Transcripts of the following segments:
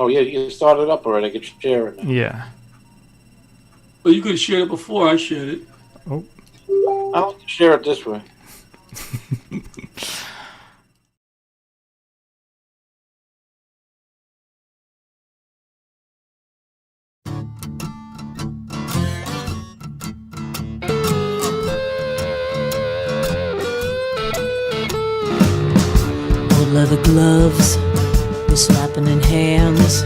Oh, yeah, you started up already. I could share it now. Yeah. Well, you could have shared it before I shared it. Oh. I like to share it this way. Old leather gloves, we're slapping in hands.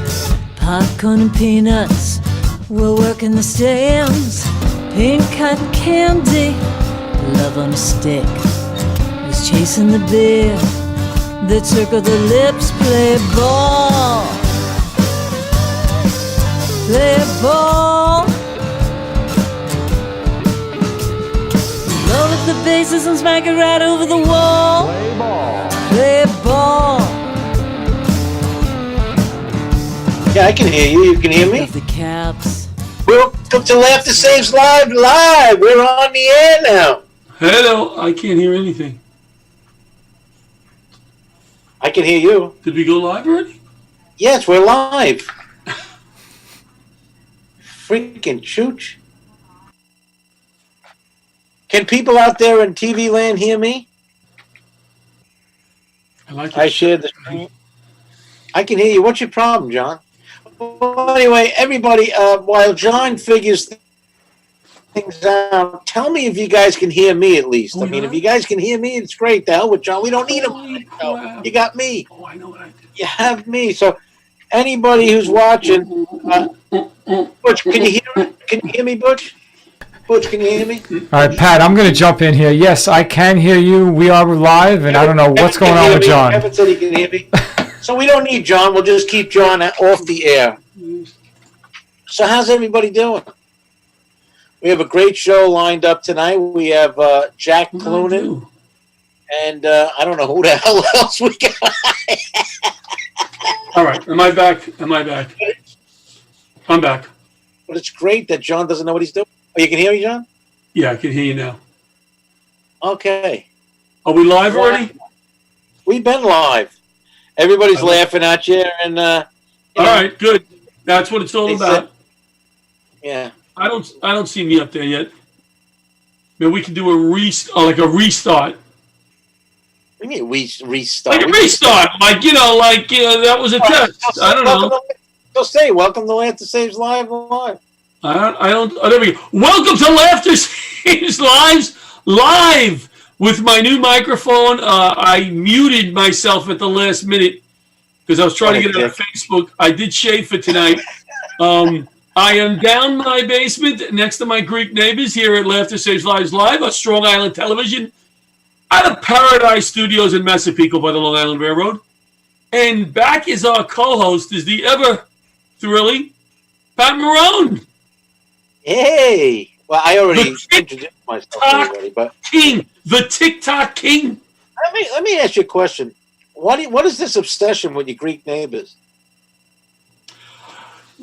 Popcorn and peanuts, we're working the stands. Pink cotton candy, love on a stick. Was chasing the beer, the circle the lips. Play ball, play ball. Load up the bases and smack it right over the wall. Play ball. Play ball. Yeah, I can hear you. You can hear me? Of the caps. Welcome to Laughter Saves Live Live. We're on the air now. Hello, I can't hear anything. I can hear you. Did we go live already? Yes, we're live. Freaking chooch. Can people out there in TV land hear me? I shared the screen. I can hear you. What's your problem, John? Well, anyway, everybody, while John figures things out, tell me if you guys can hear me at least. I mean, if you guys can hear me, it's great. The hell with John. We don't need him. You got me. Oh, I know what I did. You have me. So anybody who's watching, Butch, can you hear me, Butch? Butch, can you hear me? All right, Pat, I'm going to jump in here. Yes, I can hear you. We are live, and I don't know what's going on with John. Kevin said he can hear me. So we don't need John. We'll just keep John off the air. So how's everybody doing? We have a great show lined up tonight. We have Jack Clunan. And I don't know who the hell else we got. All right. Am I back? I'm back. But it's great that John doesn't know what he's doing. Oh, you can hear me, John? Yeah, I can hear you now. Okay. Are we live already? We've been live. Everybody's laughing at you. And, all right, good. That's what it's all about. Yeah. I don't see me up there yet. Maybe we can do a restart. What do you mean restart? Like a restart. That was a test. I don't know. Just say, welcome to Laughter Saves Live. There we go. Welcome to Laughter Saves Live with my new microphone. I muted myself at the last minute because I was trying to get it on Facebook. I did shave for tonight. I am down my basement next to my Greek neighbors here at Laughter Saves Lives Live on Strong Island Television out of Paradise Studios in Massapequa by the Long Island Railroad. And back is our co-host, is the ever thrilling Pat Marone. Hey! Well, I already introduced myself already, but the TikTok king. Let me ask you a question. What is this obsession with your Greek neighbors?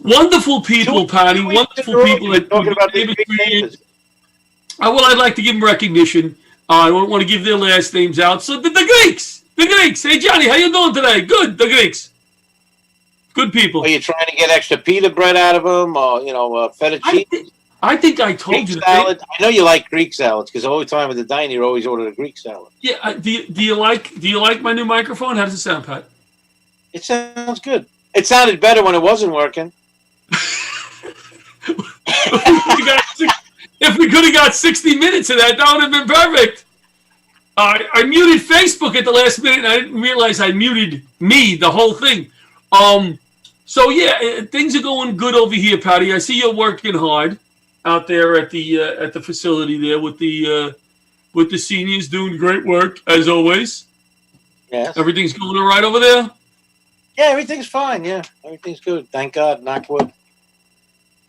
Wonderful people, Patty. Wonderful people. Talking about the Greek neighbors. Well, I'd like to give them recognition. I don't want to give their last names out. So the Greeks. Hey, Johnny, how you doing today? Good. The Greeks. Good people. Are you trying to get extra pita bread out of them, or fettuccine? I think I told Greek you. Salad. I know you like Greek salads because all the time at the diner you always order a Greek salad. Yeah. Do you like my new microphone? How does it sound, Pat? It sounds good. It sounded better when it wasn't working. If we could have got 60 minutes of that would have been perfect. I muted Facebook at the last minute, and I didn't realize I muted me, the whole thing. So yeah, things are going good over here, Patty. I see you're working hard out there at the facility there with the seniors, doing great work as always. Yes. Everything's going all right over there? Yeah, everything's fine. Yeah, everything's good. Thank God. Knock wood.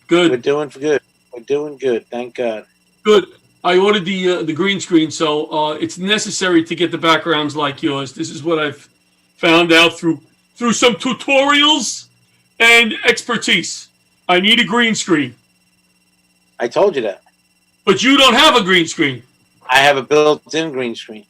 Good. We're doing good. We're doing good. Thank God. Good. I ordered the green screen, so it's necessary to get the backgrounds like yours. This is what I've found out through some tutorials and expertise. I need a green screen. I told you that. But you don't have a green screen. I have a built-in green screen.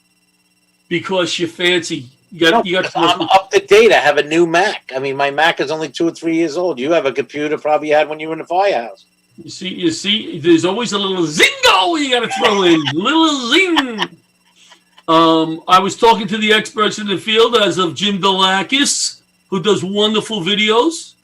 Because you're fancy. I'm up to date. I have a new Mac. I mean, my Mac is only 2 or 3 years old. You have a computer probably you had when you were in the firehouse. You see, there's always a little zingo you got to throw in. Little zing. I was talking to the experts in the field as of Jim Delakis, who does wonderful videos.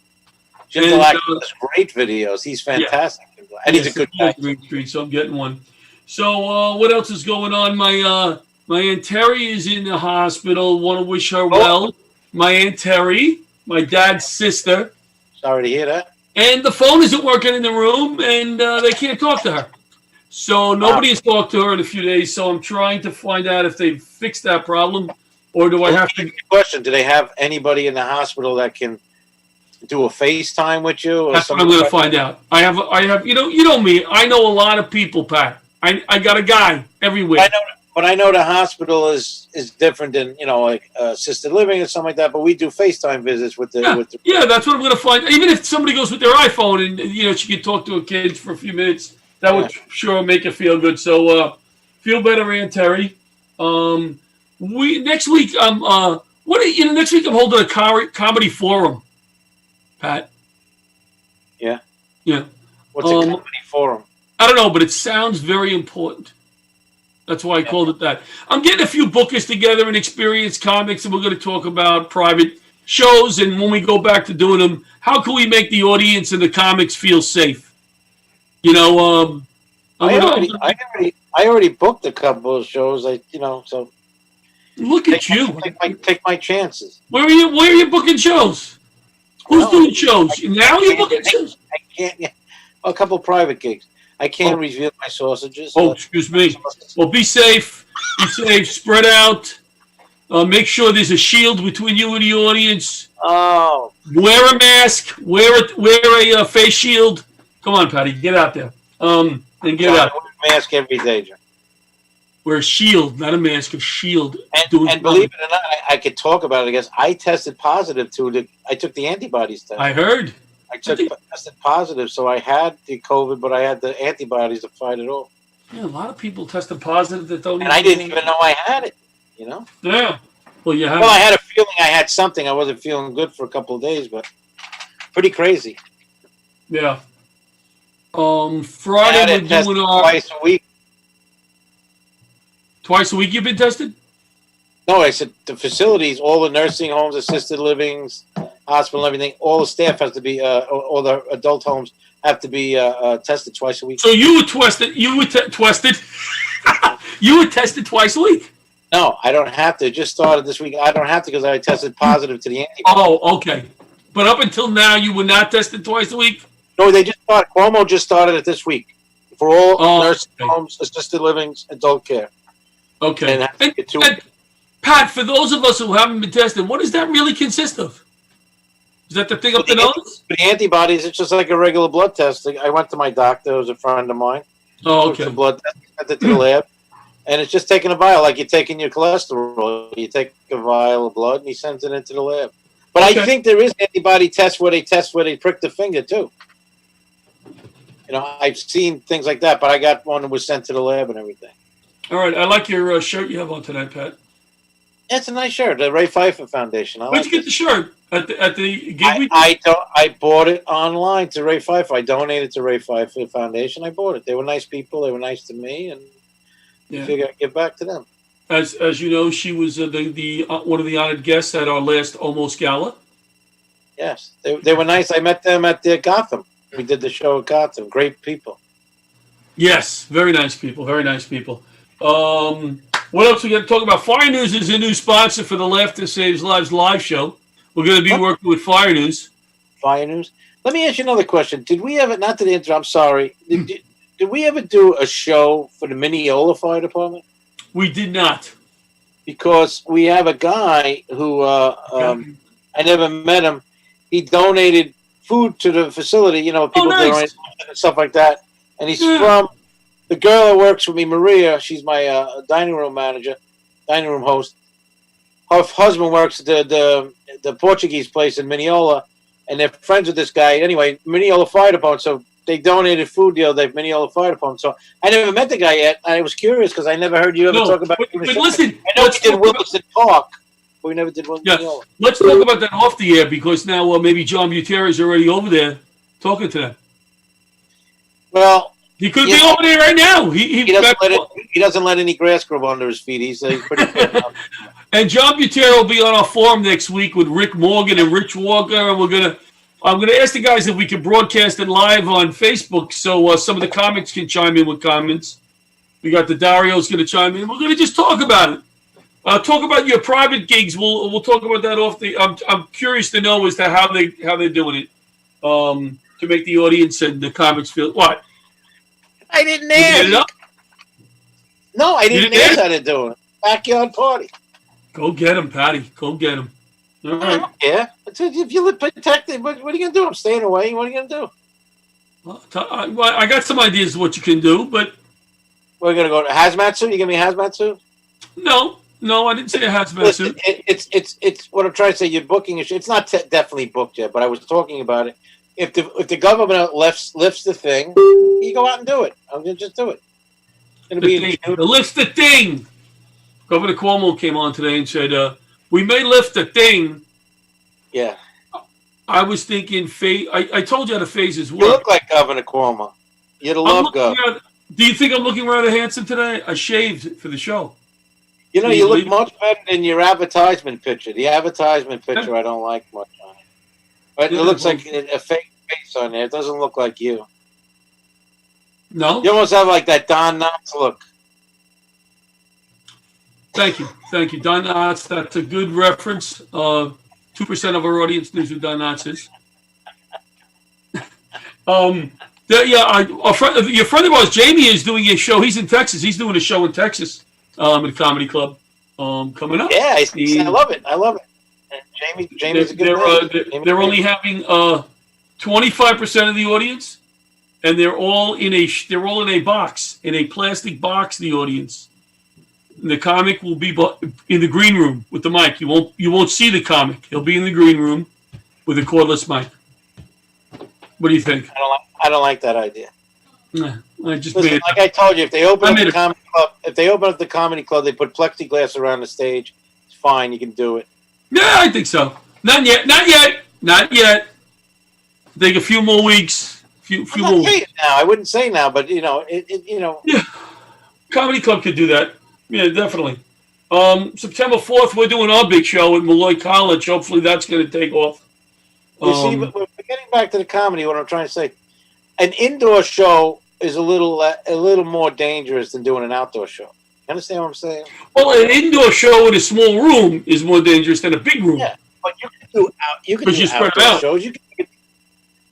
Jim Delakis does great videos. He's fantastic. Yeah. And he's a good guy. Green Street, so I'm getting one. So what else is going on? My Aunt Terry is in the hospital. Want to wish her well. My Aunt Terry, my dad's sister. Sorry to hear that. And the phone isn't working in the room, and they can't talk to her. So nobody has talked to her in a few days. So I'm trying to find out if they've fixed that problem, or do I have to? Question: do they have anybody in the hospital that can do a FaceTime with you? Or That's what I'm going to find out. I have. You know me. I know a lot of people, Pat. I got a guy everywhere. I know the hospital is different than like assisted living or something like that. But we do FaceTime visits with the. Yeah, that's what I'm going to find. Even if somebody goes with their iPhone and she can talk to a kid for a few minutes, that would sure make you feel good. So feel better, Aunt Terry. Next week next week I'm holding a comedy forum. Pat. Yeah. Yeah. What's a comedy forum? I don't know, but it sounds very important. That's why I called it that. I'm getting a few bookers together and experienced comics, and we're going to talk about private shows. And when we go back to doing them, how can we make the audience and the comics feel safe? I already booked a couple of shows. So look at you. Take my chances. Where are you booking shows? Who's doing shows? Now you're booking shows? I can't. Yeah, a couple private gigs. I can't reveal my sausages. Oh, excuse me. Well, be safe. Be safe. Spread out. Make sure there's a shield between you and the audience. Oh. Wear a mask. Wear a face shield. Come on, Patty. Get out there. And get out. I wear a mask every day, John. Wear a shield, not a mask, a shield. And believe it or not, I could talk about it. I guess I tested positive I took the antibodies test. I heard. I tested positive, so I had the COVID, but I had the antibodies to fight it off. Yeah, a lot of people tested positive that don't. And I didn't even know I had it. Yeah. Well, you have. Well, I had a feeling I had something. I wasn't feeling good for a couple of days, but pretty crazy. Yeah. Friday we're doing our twice a week. Twice a week you've been tested? No, I said the facilities, all the nursing homes, assisted livings, hospital, and everything. All the staff has to be, all the adult homes have to be tested twice a week. So you were tested. You were tested. You were tested twice a week. No, I don't have to. It just started this week. I don't have to because I tested positive to the antibodies. Oh, okay. But up until now, you were not tested twice a week? No, they just started. Cuomo just started it this week for all nursing homes, assisted livings, adult care. Okay. And Pat, for those of us who haven't been tested, what does that really consist of? Is that the thing up the nose? For the antibodies, it's just like a regular blood test. I went to my doctor, who's a friend of mine. Oh, okay. Took the blood test, sent it to the lab, and it's just taking a vial, like you're taking your cholesterol. You take a vial of blood, and he sends it into the lab. But I think there is antibody tests where they prick the finger, too. I've seen things like that, but I got one that was sent to the lab and everything. All right. I like your shirt you have on tonight, Pat. It's a nice shirt, the Ray Pfeiffer Foundation. Where'd you get the shirt? At the gig? I bought it online to Ray Pfeiffer. I donated to Ray Pfeiffer Foundation. I bought it. They were nice people. They were nice to me, and I figured I'd give back to them. As you know, she was the one of the honored guests at our last Almost Gala. Yes, they were nice. I met them at Gotham. We did the show at Gotham. Great people. Yes, very nice people. Very nice people. What else we got to talk about? Fire News is a new sponsor for the Laughter Saves Lives live show. We're going to be working with Fire News. Fire News. Let me ask you another question. Did we ever, not to interrupt, I'm sorry, did we ever do a show for the Mineola Fire Department? We did not. Because we have a guy who, I never met him. He donated food to the facility, people donate and stuff like that. And he's from, the girl that works with me, Maria, she's my dining room host. Her husband works at the Portuguese place in Mineola, and they're friends with this guy. Anyway, Mineola Fire Department, so they donated food the other day, Mineola Fire Department. So I never met the guy yet. I was curious because I never heard you ever talk about him. But listen, I know he did Williston Park. We never did one. Yeah. Let's talk about that off the air because now maybe John Butera is already over there talking to them. Well, He could be over there right now. he doesn't let any grass grow under his feet. He's pretty good. And John Butera will be on our forum next week with Rick Morgan and Rich Walker, and I'm gonna ask the guys if we can broadcast it live on Facebook so some of the comics can chime in with comments. We got the Dario's gonna chime in. We're gonna just talk about it. Talk about your private gigs. We'll talk about that off the. I'm curious to know as to how they're doing it to make the audience and the comics feel what. I didn't Did you get it ask. up? No, I didn't didn't ask how to do it. Backyard party. Go get him, Patty. Go get him. All right. Yeah. If you live protected, what are you gonna do? I'm staying away. What are you gonna do? Well, I got some ideas of what you can do, but We're gonna go to hazmat suit. You give me a hazmat suit? no, I didn't say a hazmat Listen, suit. it's what I'm trying to say. You're booking a show. It's not definitely booked yet, but I was talking about it. If the government lifts the thing, you go out and do it. I'm gonna just do it. It's gonna be The lift the thing. Governor Cuomo came on today and said, "We may lift the thing." yeah. I was thinking, I told you how the phases You work. look like Governor Cuomo. You're the I'm love looking governor. rather- Do you think I'm looking rather handsome today? I shaved for the show. You know, Can you you look believe- much better than your advertisement picture. The advertisement picture I don't like much on it. But Yeah, it looks well- like a fake face on there. It doesn't look like you. No? You almost have like that Don Knotts look. Thank you. Don Knotts, that's a good reference. 2% of our audience knows who Don Knotts is. Your friend of ours, Jamie, is doing a show. He's in Texas. He's doing a show in Texas at a comedy club coming up. Yeah, I love it. I love it. And Jamie's a good man. They're only having 25% of the audience, and they're all in a box, in a plastic box. The audience, and the comic will be in the green room with the mic. You won't see the comic. He'll be in the green room with a cordless mic. What do you think? I don't like that idea. Nah, I just Listen, made it. like I told you, if they open I up made the it. comedy club, they put plexiglass around the stage. It's fine. You can do it. Yeah, I think so. Not yet. Take a few more weeks. Few I'm more not weeks. saying now. I wouldn't say now, but Yeah, comedy club could do that. Yeah, definitely. September 4th, we're doing our big show at Malloy College. Hopefully, that's going to take off. You see, but we're getting back to the comedy. What I'm trying to say, an indoor show is a little more dangerous than doing an outdoor show. You understand what I'm saying? Well, an indoor show in a small room is more dangerous than a big room. Yeah, but you can Because do you spread outdoor it out. shows.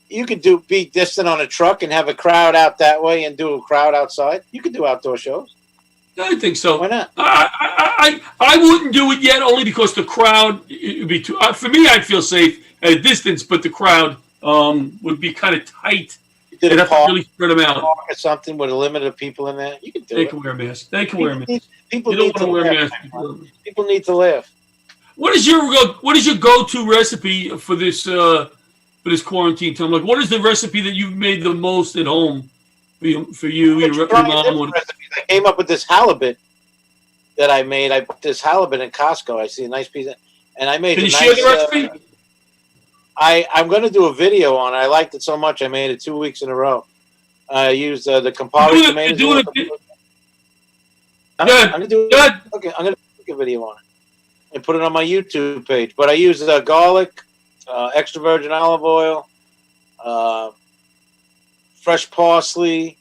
You could be distant on a truck and have a crowd out that way and do a crowd outside. You could do outdoor shows. I think so. Why not? I wouldn't do it yet, only because the crowd it would be too. For me, I'd feel safe at a distance, but the crowd would be kind of tight. You did They'd a have to park really spread them out. or something with a limit of people in there. You can do They it. can wear a mask. They can wear a mask. People You don't need want to to wear a laugh. mask. People need to laugh. What is your go-to recipe for this quarantine time? Like, what is the recipe that you've made the most at home for you, your Trying mom? different recipes. I came up with this halibut that I made. I bought this halibut in Costco. I see a nice piece, and I made. Can a you nice, share the recipe? I'm going to do a video on it. I liked it so much, I made it 2 weeks in a row. I used the Campari tomatoes. You're doing it. I'm Good. going to do Good. Okay, I'm going to make a video on it and put it on my YouTube page. But I use garlic, extra virgin olive oil, fresh parsley,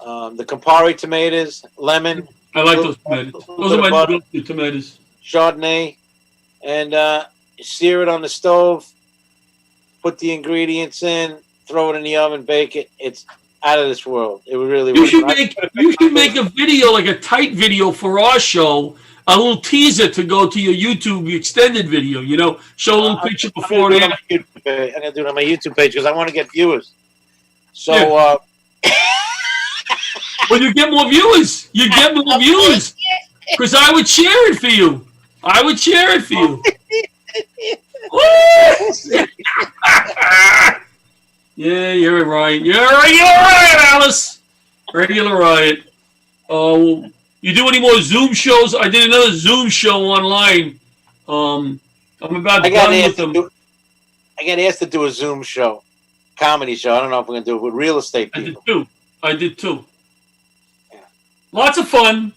the Campari tomatoes, lemon, I like those tomatoes. Those are my go-to tomatoes. Chardonnay, and sear it on the stove. Put the ingredients in, throw it in the oven, bake it. It's out of this world. It really. You was. should make a video, like a tight video for our show, a little teaser to go to your YouTube extended video. You know, show a little picture before and after. I'm gonna do it on my YouTube page because I want to get viewers. So Well, you get more viewers. You get more viewers because I would share it for you. I would share it for you. Yeah, you're right. You're right, Alice. Regular riot. Oh, you do any more Zoom shows? I did another Zoom show online I'm about I got done with asked to them. do. I got asked to do a Zoom show, comedy show. I don't know if we're gonna do it with real estate I did people. too. I did too. Yeah. Lots of fun.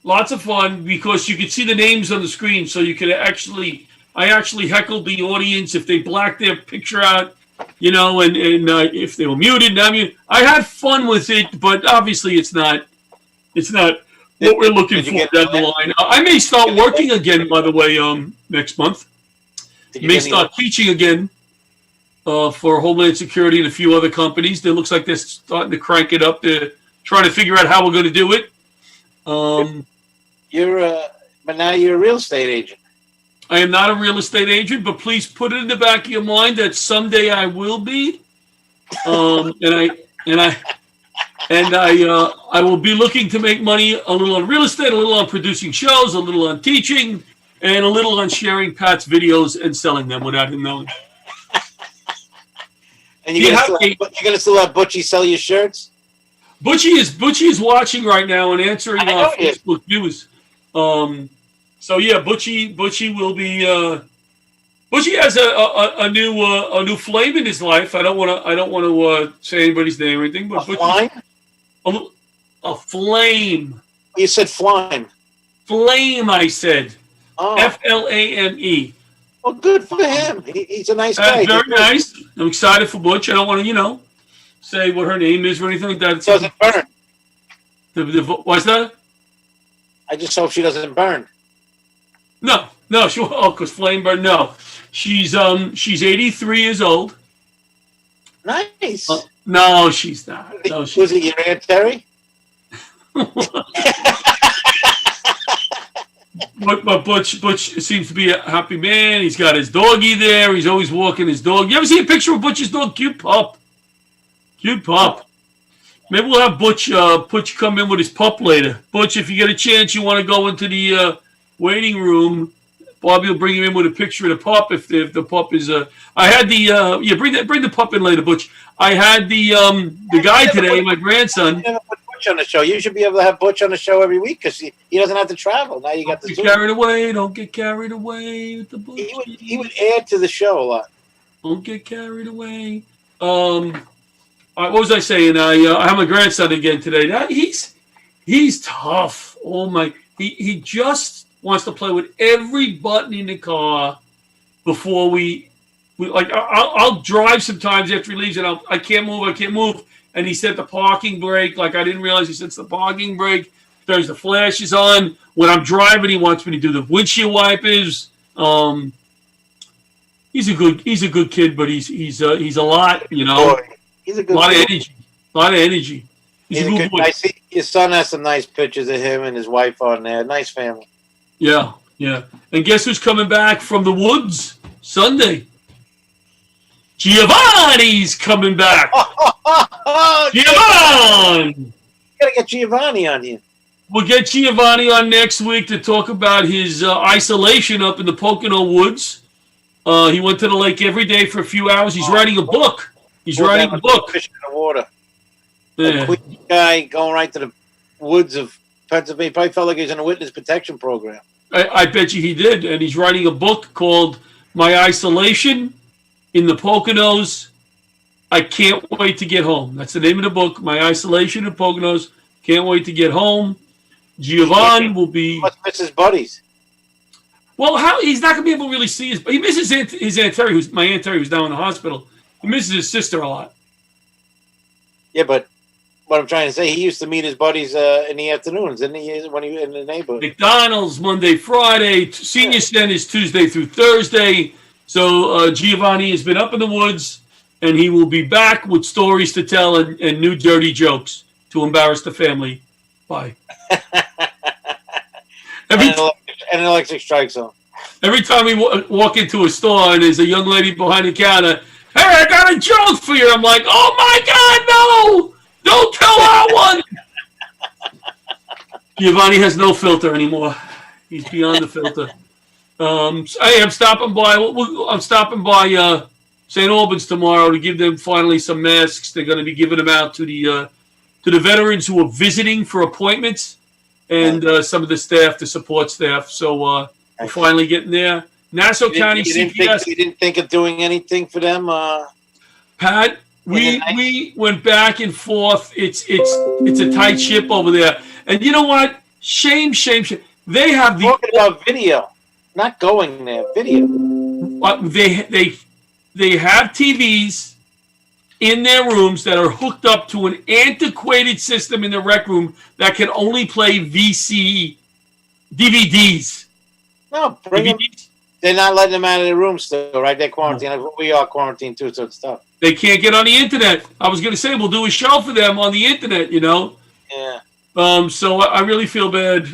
Lots of fun because you could see the names on the screen, so you could actually. I actually heckled the audience if they blacked their picture out, you know, and if they were muted. I mean, I had fun with it, but obviously it's not. It's not what we're looking Did you for get down the line. I may start working again, by the way, next month. Did you May get any- start teaching again for Homeland Security and a few other companies. It looks like they're starting to crank it up. They're trying to figure out how we're going to do it. But now you're a real estate agent. I am not a real estate agent, but please put it in the back of your mind that someday I will be. I will be looking to make money a little on real estate, a little on producing shows, a little on teaching, and a little on sharing Pat's videos and selling them without him knowing. And you're gonna still have Butchie sell your shirts? Butchie is watching right now and answering I know our he is. Facebook views. So yeah, Butchie will be. Butchie has a new flame in his life. I don't want to say anybody's name or anything, but A flame? a flame. You said flame. Flame, I said. Oh, Flame. well, good for him. He's a nice guy. Very nice. I'm excited for Butch. I don't want to, say what her name is or anything like that. It doesn't burn. What's that? I just hope she doesn't burn. No, because flame burn. No, she's 83 years old. Nice. No, she's not. No, Was it your Aunt Terry? But Butch seems to be a happy man. He's got his doggy there. He's always walking his dog. You ever see a picture of Butch's dog? Cute pup. Cute pup. Maybe we'll have Butch come in with his pup later. Butch, if you get a chance, you want to go into the waiting room. Bobby will bring him in with a picture of the pup. If the pup is I had the bring the pup in later, Butch. I had the guy today, my grandson. You never put Butch on the show. You should be able to have Butch on the show every week because he doesn't have to travel. Now you got the Don't Zoom. get carried away. Don't get carried away with the Butch. He would add to the show a lot. Don't get carried away. What was I saying? I have my grandson again today. He's tough. Oh my! He just wants to play with every button in the car before we like. I'll drive sometimes after he leaves, and I can't move. And he set the parking brake. Like I didn't realize he sets the parking brake. Turns the flashes on. When I'm driving, he wants me to do the windshield wipers. He's a good kid, but he's a lot, Boy, he's a good. A lot of boy. energy. A lot of energy. He's a good boy. I see his son has some nice pictures of him and his wife on there. Nice family. Yeah. And guess who's coming back from the woods Sunday? Giovanni's coming back. You Giovanni! gotta get Giovanni on here. We'll get Giovanni on next week to talk about his isolation up in the Pocono woods. He went to the lake every day for a few hours. He's writing a book. Fishing in the water. Yeah. A quick guy going right to the woods of Pennsylvania. Probably felt like he was in a witness protection program. I bet you he did. And he's writing a book called My Isolation in the Poconos. I Can't Wait to Get Home. That's the name of the book, My Isolation in the Poconos. Can't wait to get home. Giovanni will be... He must miss his buddies. Well, he's not going to be able to really see he misses his Aunt Terry, my Aunt Terry, who's now in the hospital. He misses his sister a lot. Yeah, but what I'm trying to say, he used to meet his buddies in the afternoons, didn't he? When he was in the neighborhood. McDonald's Monday, Friday, Senior Centers Tuesday through Thursday. So Giovanni has been up in the woods, and he will be back with stories to tell and new dirty jokes to embarrass the family. Bye. And an electric strike zone. Every time we walk into a store and there's a young lady behind the counter, hey, I got a joke for you. I'm like, oh my God, no! Don't tell that one! Giovanni has no filter anymore. He's beyond the filter. I'm stopping by. I'm stopping by St. Albans tomorrow to give them finally some masks. They're going to be giving them out to the veterans who are visiting for appointments and some of the staff, the support staff. So We're finally getting there. Nassau County CPS. You didn't think of doing anything for them? Pat, we went back and forth. It's a tight ship over there. And you know what? Shame. They have the talking about video, not going there. Video. They have TVs in their rooms that are hooked up to an antiquated system in the rec room that can only play VC DVDs. No, bring them. They're not letting them out of their room still, right? They're quarantined. We are quarantined too, so it's tough. They can't get on the internet. I was going to say we'll do a show for them on the internet, you know. Yeah. So I really feel bad.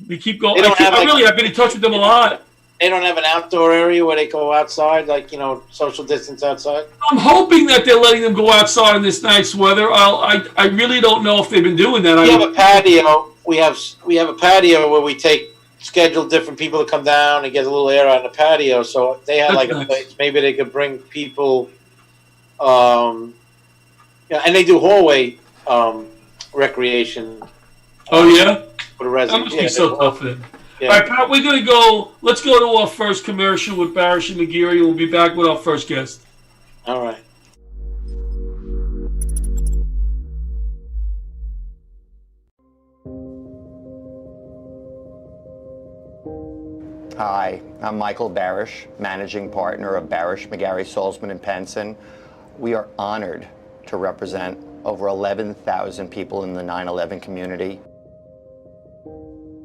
We keep going. I've been in touch with them a lot. They don't have an outdoor area where they go outside, like, you know, social distance outside? I'm hoping that they're letting them go outside in this nice weather. I really don't know if they've been doing that. We have a patio. We have a patio where we schedule different people to come down and get a little air on the patio. So they have a place. Maybe they could bring people. And they do hallway recreation. Oh yeah, for the residents. That must be so tough for them. Yeah. All right, Pat, we're going to go. Let's go to our first commercial with Barish and McGeary, and we'll be back with our first guest. All right. Hi, I'm Michael Barish, managing partner of Barish, McGarry, Salzman & Penson. We are honored to represent over 11,000 people in the 9/11 community.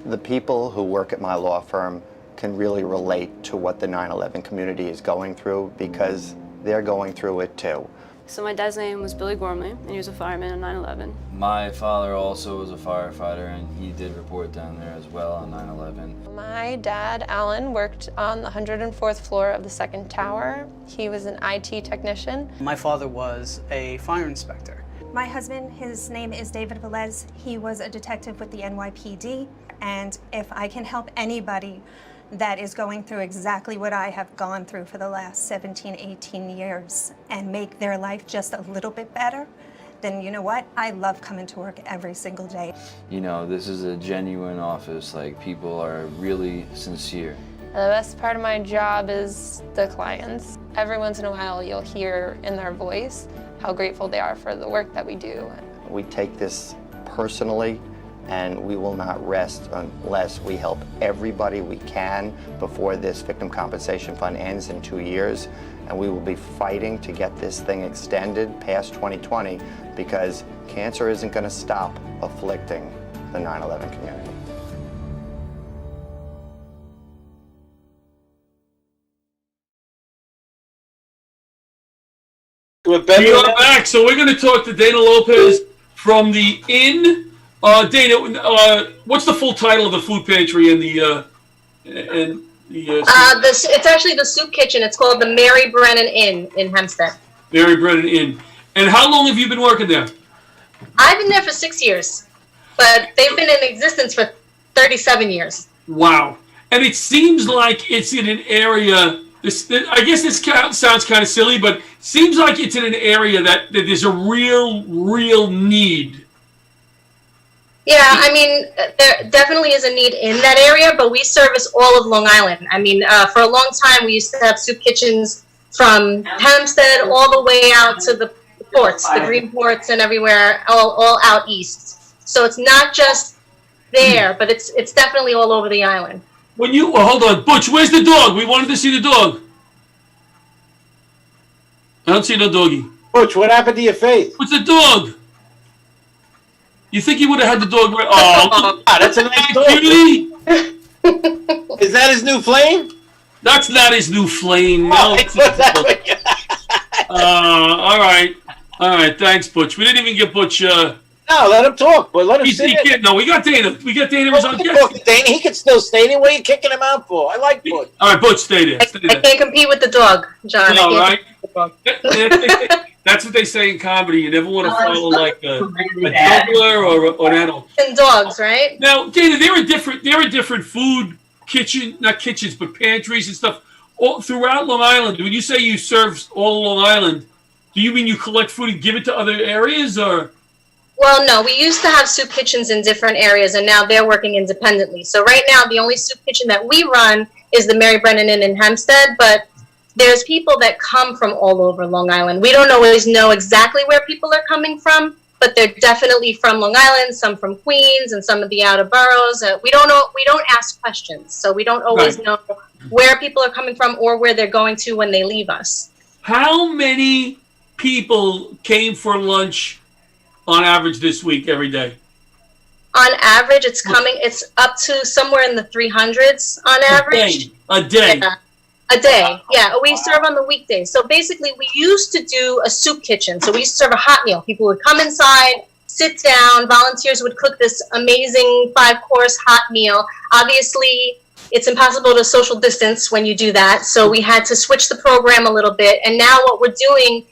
The people who work at my law firm can really relate to what the 9/11 community is going through because they're going through it too. So my dad's name was Billy Gormley, and he was a fireman on 9/11. My father also was a firefighter, and he did report down there as well on 9/11. My dad, Alan, worked on the 104th floor of the second tower. He was an IT technician. My father was a fire inspector. My husband, his name is David Velez. He was a detective with the NYPD, and if I can help anybody that is going through exactly what I have gone through for the last 17, 18 years and make their life just a little bit better, then you know what? I love coming to work every single day. You know, this is a genuine office. Like, people are really sincere. The best part of my job is the clients. Every once in a while you'll hear in their voice how grateful they are for the work that we do. We take this personally, and we will not rest unless we help everybody we can before this Victim Compensation Fund ends in 2 years. And we will be fighting to get this thing extended past 2020 because cancer isn't going to stop afflicting the 9/11 community. We are back, so we're going to talk to Dana Lopez from the Inn. Dana, what's the full title of the food pantry and the it's actually the soup kitchen. It's called the Mary Brennan Inn in Hempstead. Mary Brennan Inn. And how long have you been working there? I've been there for 6 years, but they've been in existence for 37 years. Wow. And it seems like it's in an area, I guess this sounds kind of silly, but it seems like it's in an area that there's a real need. Yeah, I mean, there definitely is a need in that area, but we service all of Long Island. I mean, for a long time, we used to have soup kitchens from Hempstead all the way out to the ports, the green ports and everywhere, all out east. So it's not just there, but it's definitely all over the island. Hold on, Butch, where's the dog? We wanted to see the dog. I don't see no doggy. Butch, what happened to your face? What's the dog? You think he would have had the dog? That's a nice dog. Cutie? Is that his new flame? That's not his new flame. No. All right. Thanks, Butch. We didn't even get Butch. No, let him talk, but let him sit there. No, we got Dana. We got Dana. Dana. He can still stay there. What are you kicking him out for? I like Butch. All right, Butch, stay there. I can't compete with the dog, John. No, right? That's what they say in comedy. You never want to follow like a juggler or an animal. And dogs, right? Now, Dana, there are different food not kitchens, but pantries and stuff all throughout Long Island. When you say you serve all Long Island, do you mean you collect food and give it to other areas, or? Well, no, we used to have soup kitchens in different areas, and now they're working independently. So right now, the only soup kitchen that we run is the Mary Brennan Inn in Hempstead, but there's people that come from all over Long Island. We don't always know exactly where people are coming from, but they're definitely from Long Island, some from Queens, and some of the outer boroughs. We don't know. We don't ask questions, so we don't always know where people are coming from or where they're going to when they leave us. How many people came for lunch on average this week every day? On average, it's up to somewhere in the 300s on average. A day. Yeah. A day, yeah. We serve on the weekdays. So basically, we used to do a soup kitchen. So we used to serve a hot meal. People would come inside, sit down. Volunteers would cook this amazing 5-course hot meal. Obviously, it's impossible to social distance when you do that. So we had to switch the program a little bit. And now what we're doing,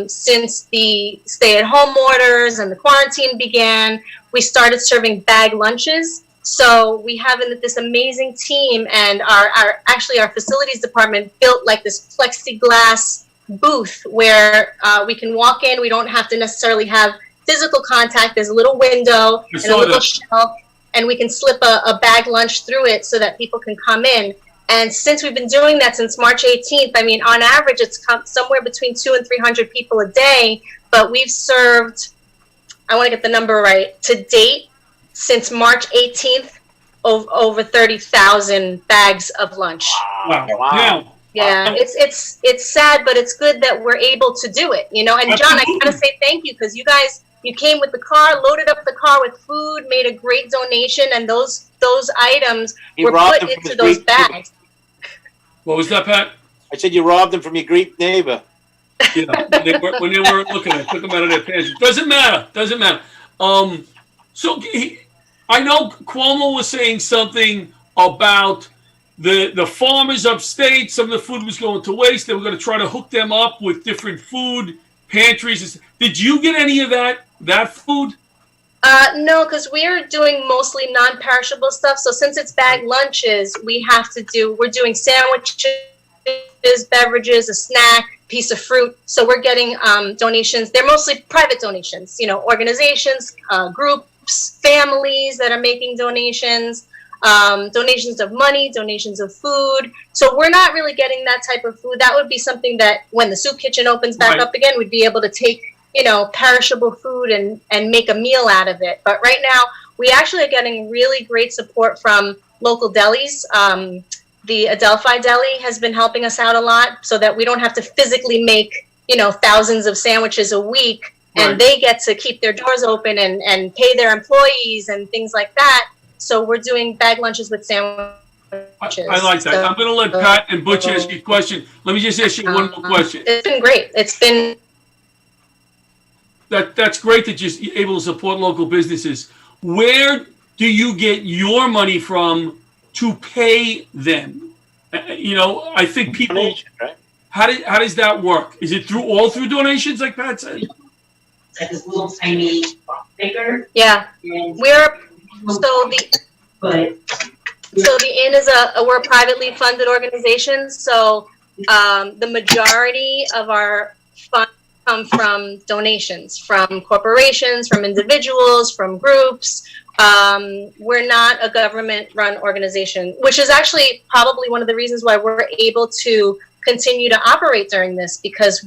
since the stay-at-home orders and the quarantine began, we started serving bag lunches. So we have this amazing team, and our facilities department built like this plexiglass booth where we can walk in. We don't have to necessarily have physical contact. There's a little window and a little shelf, and we can slip a bag lunch through it so that people can come in. And since we've been doing that since March 18th, I mean, on average, it's somewhere between 200 and 300 people a day, but we've served, I want to get the number right, to date, since March 18th, over 30,000 bags of lunch. Wow. Wow. Yeah, it's sad, but it's good that we're able to do it, you know. And John, I gotta say thank you, because you came with the car, loaded up the car with food, made a great donation, and those items were put into those bags. What was that, Pat? I said you robbed them from your Greek neighbor. Yeah, when they weren't looking, I took them out of their pants. Doesn't matter. So I know Cuomo was saying something about the farmers upstate. Some of the food was going to waste. They were going to try to hook them up with different food pantries. Did you get any of that food? No, because we are doing mostly non-perishable stuff. So since it's bag lunches, we're doing sandwiches, beverages, a snack, piece of fruit. So we're getting donations. They're mostly private donations, organizations, groups, families that are making donations, donations of money, donations of food. So we're not really getting that type of food. That would be something that when the soup kitchen opens back up again, we'd be able to take perishable food and make a meal out of it. But right now, we actually are getting really great support from local delis. The Adelphi Deli has been helping us out a lot so that we don't have to physically make, thousands of sandwiches a week. Right. And they get to keep their doors open and pay their employees and things like that. So we're doing bag lunches with sandwiches. I like that. I'm going to let Pat and Butch ask you a question. Let me just ask you one more question. It's been great. It's been... That's great that you're able to support local businesses. Where do you get your money from to pay them? I think people. Donation, right? How does that work? Is it all through donations, like Pat said? Like this little tiny figure. Yeah, the Inn is we're a privately funded organization. So the majority of our funds come from donations from corporations, from individuals, from groups. We're not a government-run organization, which is actually probably one of the reasons why we're able to continue to operate during this, because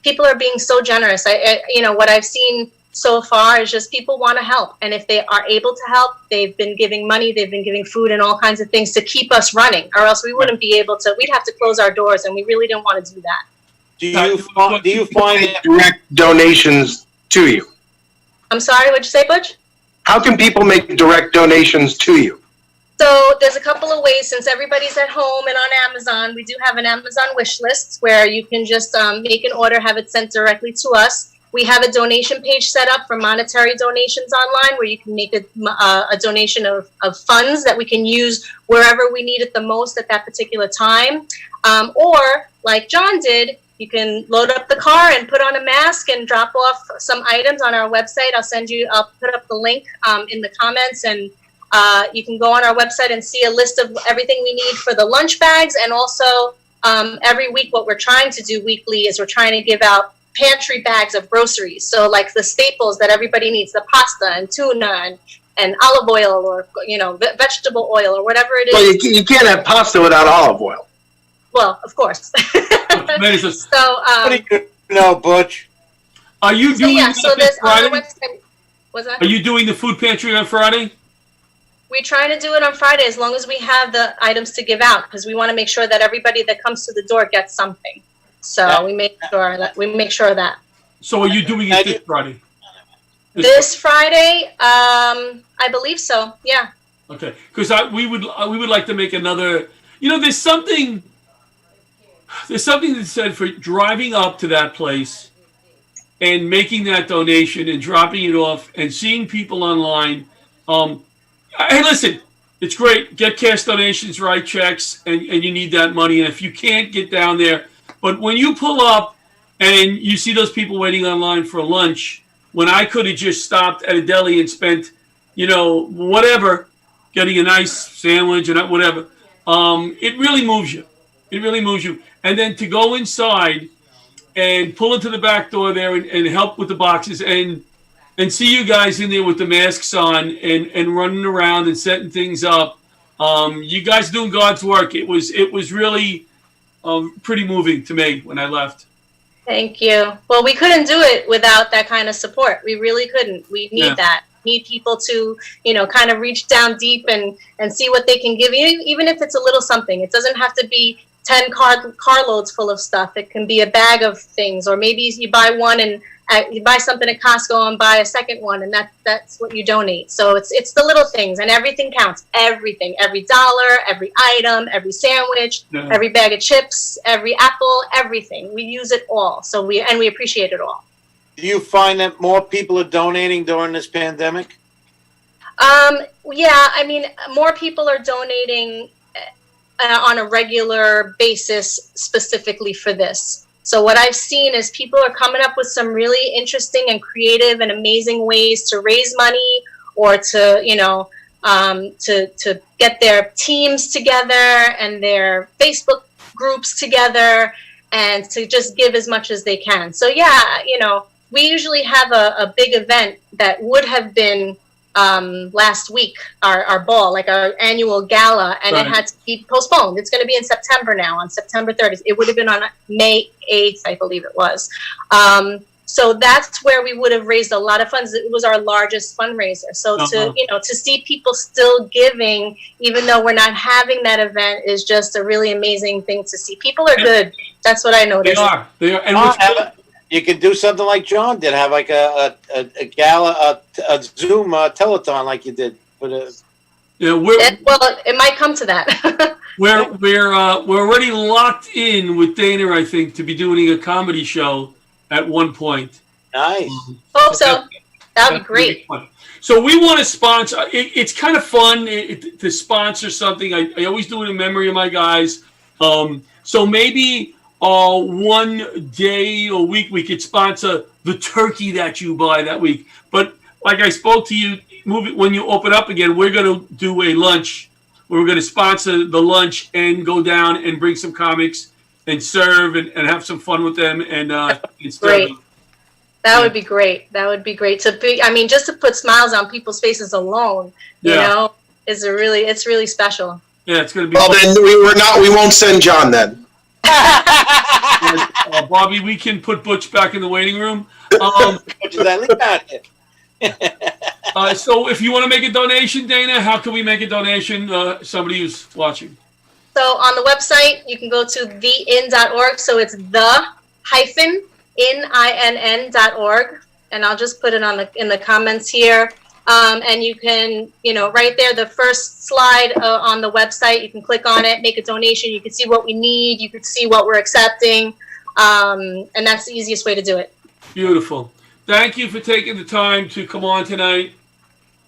people are being so generous. What I've seen so far is just people want to help, and if they are able to help, they've been giving money, they've been giving food and all kinds of things to keep us running, or else we wouldn't be able to. We'd have to close our doors, and we really didn't want to do that. Do you find direct donations to you? I'm sorry, what'd you say, Butch? How can people make direct donations to you? So there's a couple of ways. Since everybody's at home and on Amazon, we do have an Amazon wish list where you can just make an order, have it sent directly to us. We have a donation page set up for monetary donations online where you can make a donation of funds that we can use wherever we need it the most at that particular time. Or, like John did, you can load up the car and put on a mask and drop off some items on our website. I'll put up the link in the comments, and you can go on our website and see a list of everything we need for the lunch bags. And also every week, what we're trying to do weekly is we're trying to give out pantry bags of groceries. So like the staples that everybody needs, the pasta and tuna and olive oil or, vegetable oil or whatever it is. Well, you can't have pasta without olive oil. Well, of course. What do you know, Butch? Are you doing so there's on the website. What's that? Are you doing the food pantry on Friday? We try to do it on Friday as long as we have the items to give out, because we want to make sure that everybody that comes to the door gets something. So we make sure that. So are you doing it this Friday? This Friday, I believe so. Yeah. Okay, because we would like to make another. There's something that's said for driving up to that place and making that donation and dropping it off and seeing people online. Hey, listen, it's great. Get cash donations, write checks, and you need that money. And if you can't, get down there. But when you pull up and you see those people waiting online for lunch, when I could have just stopped at a deli and spent, whatever, getting a nice sandwich and whatever, it really moves you. It really moves you. And then to go inside and pull into the back door there and help with the boxes and see you guys in there with the masks on and running around and setting things up. You guys doing God's work. It was really pretty moving to me when I left. Thank you. Well, we couldn't do it without that kind of support. We really couldn't. We need that. Need people to, kind of reach down deep and see what they can give you, even if it's a little something. It doesn't have to be 10 carloads full of stuff. It can be a bag of things, or maybe you buy one and you buy something at Costco and buy a second one, and that's what you donate. So it's the little things, and everything counts. Everything, every dollar, every item, every sandwich, every bag of chips, every apple, everything. We use it all. So we appreciate it all. Do you find that more people are donating during this pandemic? Yeah, I mean, more people are donating on a regular basis specifically for this. So what I've seen is people are coming up with some really interesting and creative and amazing ways to raise money, or to, to get their teams together and their Facebook groups together and to just give as much as they can. So yeah, we usually have a big event that would have been last week, our ball, like our annual gala, and it had to be postponed. It's going to be in September now, on September 30th. It would have been on May 8th, I believe it was. So that's where we would have raised a lot of funds. It was our largest fundraiser. So to see people still giving, even though we're not having that event, is just a really amazing thing to see. People are good. That's what I noticed. They are. And you could do something like John did, have like a gala, a Zoom telethon like you did. But it might come to that. we're already locked in with Dana, I think, to be doing a comedy show at one point. Nice. Hope so. That would be great. So we want to sponsor. It's kind of fun to sponsor something. I always do it in memory of my guys. So maybe one day a week we could sponsor the turkey that you buy that week. But like I spoke to you, when you open up again, we're going to do a lunch. We're going to sponsor the lunch and go down and bring some comics and serve and have some fun with them. And great. That would be great. That would be great just to put smiles on people's faces alone, it's really special. Yeah, it's going to be. Well, then we won't send John then. Bobby, we can put Butch back in the waiting room. So if you want to make a donation, Dana, how can we make a donation? Somebody who's watching. So on the website, you can go to theinn.org. So it's the-inn.org. And I'll just put it in the comments here. And you can, right there, the first slide on the website, you can click on it, make a donation. You can see what we need. You can see what we're accepting. And that's the easiest way to do it. Beautiful. Thank you for taking the time to come on tonight.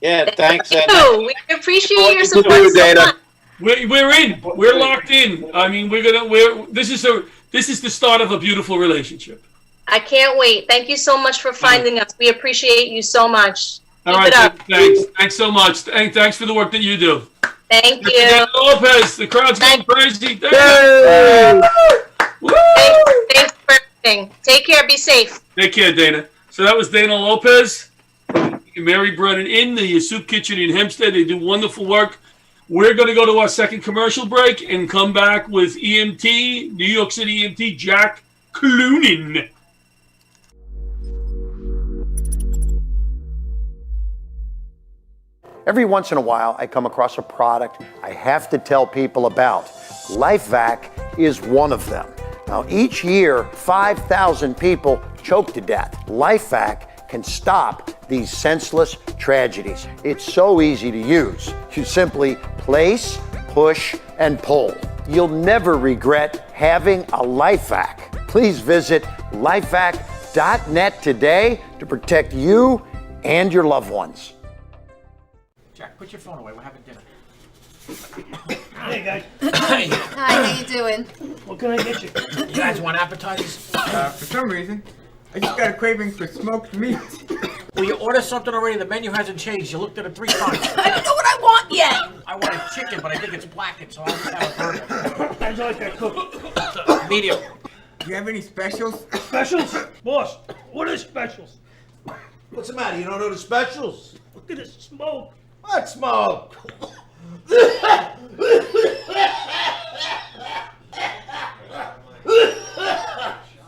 Yeah, thanks. Thank you. We appreciate your support so much. We're in. We're locked in. I mean, this is the start of a beautiful relationship. I can't wait. Thank you so much for finding us. We appreciate you so much. All right, thanks so much. Thanks for the work that you do. Thank you. Lopez, the crowd's going crazy. Thanks for everything. Take care. Be safe. Take care, Dana. So that was Dana Lopez, Mary Brennan in the Soup Kitchen in Hempstead. They do wonderful work. We're going to go to our second commercial break and come back with EMT, New York City EMT, Jack Clunin. Every once in a while, I come across a product I have to tell people about. LifeVac is one of them. Now, each year, 5,000 people choke to death. LifeVac can stop these senseless tragedies. It's so easy to use. You simply place, push, and pull. You'll never regret having a LifeVac. Please visit lifevac.net today to protect you and your loved ones. Jack, put your phone away. We're having dinner. Hey guys. Hi, how you doing? What can I get you? You guys want appetizers? For some reason, I just got a craving for smoked meat. Will you order something already? The menu hasn't changed. You looked at it 3 times. I don't know what I want yet. I wanted chicken, but I think it's blackened, so I'll just have a burger. How'd you like that cooked? Medium. Do you have any specials? Specials? Boss, what are specials? What's the matter? You don't know the specials? Look at this smoke. What smoke?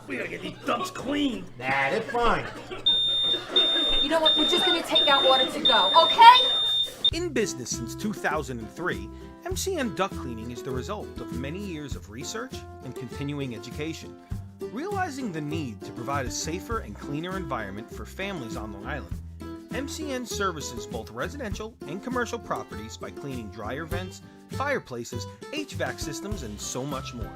We gotta get these dumps clean. Nah, they're fine. You know what? We're just gonna take our order to go, okay? In business since 2003, MCN Duct Cleaning is the result of many years of research and continuing education. Realizing the need to provide a safer and cleaner environment for families on Long Island, MCN services both residential and commercial properties by cleaning dryer vents, fireplaces, HVAC systems, and so much more.